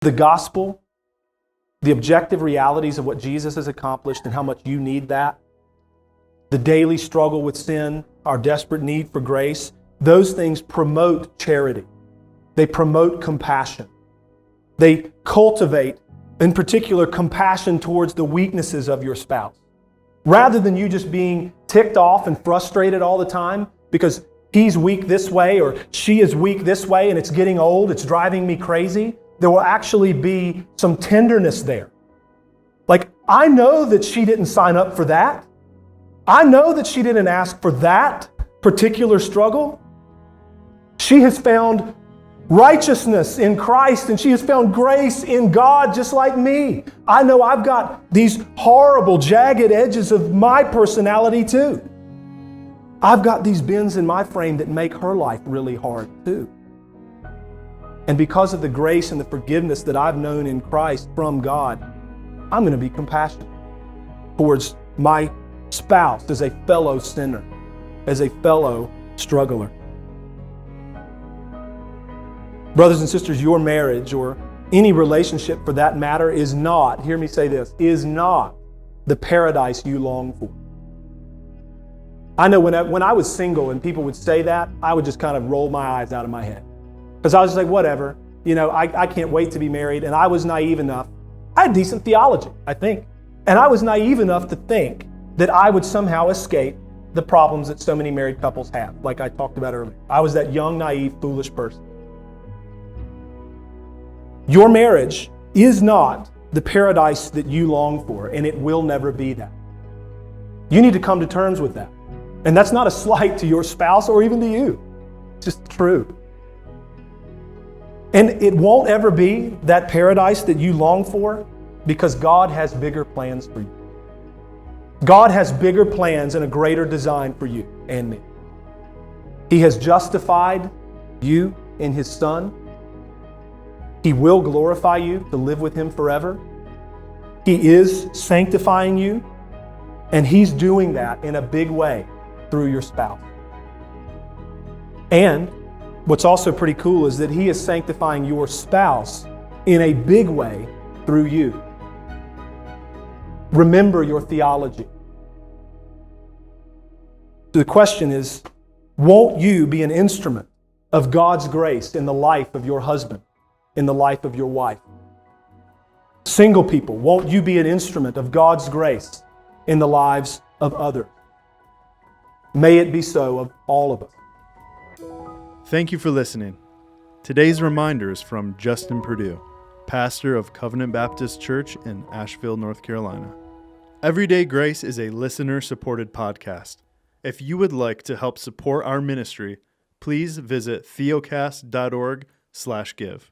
the gospel, the objective realities of what Jesus has accomplished and how much you need that, the daily struggle with sin, our desperate need for grace, those things promote charity. They promote compassion. They cultivate, in particular, compassion towards the weaknesses of your spouse. Rather than you just being ticked off and frustrated all the time because he's weak this way or she is weak this way and it's getting old, it's driving me crazy, there will actually be some tenderness there. Like, I know that she didn't sign up for that. I know that she didn't ask for that particular struggle. She has found righteousness in Christ and she has found grace in God just like me. I know I've got these horrible, jagged edges of my personality too. I've got these bends in my frame that make her life really hard too. And because of the grace and the forgiveness that I've known in Christ from God, I'm going to be compassionate towards my spouse as a fellow sinner, as a fellow struggler. Brothers and sisters, your marriage or any relationship for that matter is not, hear me say this, is not the paradise you long for. I know when I was single and people would say that, I would just kind of roll my eyes out of my head. Because I was just like, whatever, I can't wait to be married. And I was naive enough. I had decent theology, I think. And I was naive enough to think that I would somehow escape the problems that so many married couples have, like I talked about earlier. I was that young, naive, foolish person. Your marriage is not the paradise that you long for, and it will never be that. You need to come to terms with that. And that's not a slight to your spouse or even to you. It's just true. And it won't ever be that paradise that you long for because God has bigger plans for you. God has bigger plans and a greater design for you and me. He has justified you in His Son. He will glorify you to live with Him forever. He is sanctifying you, and He's doing that in a big way through your spouse. And what's also pretty cool is that He is sanctifying your spouse in a big way through you. Remember your theology. The question is, won't you be an instrument of God's grace in the life of your husband, in the life of your wife? Single people, won't you be an instrument of God's grace in the lives of others? May it be so of all of us. Thank you for listening. Today's reminder is from Justin Perdue, pastor of Covenant Baptist Church in Asheville, North Carolina. Everyday Grace is a listener-supported podcast. If you would like to help support our ministry, please visit theocast.org/give.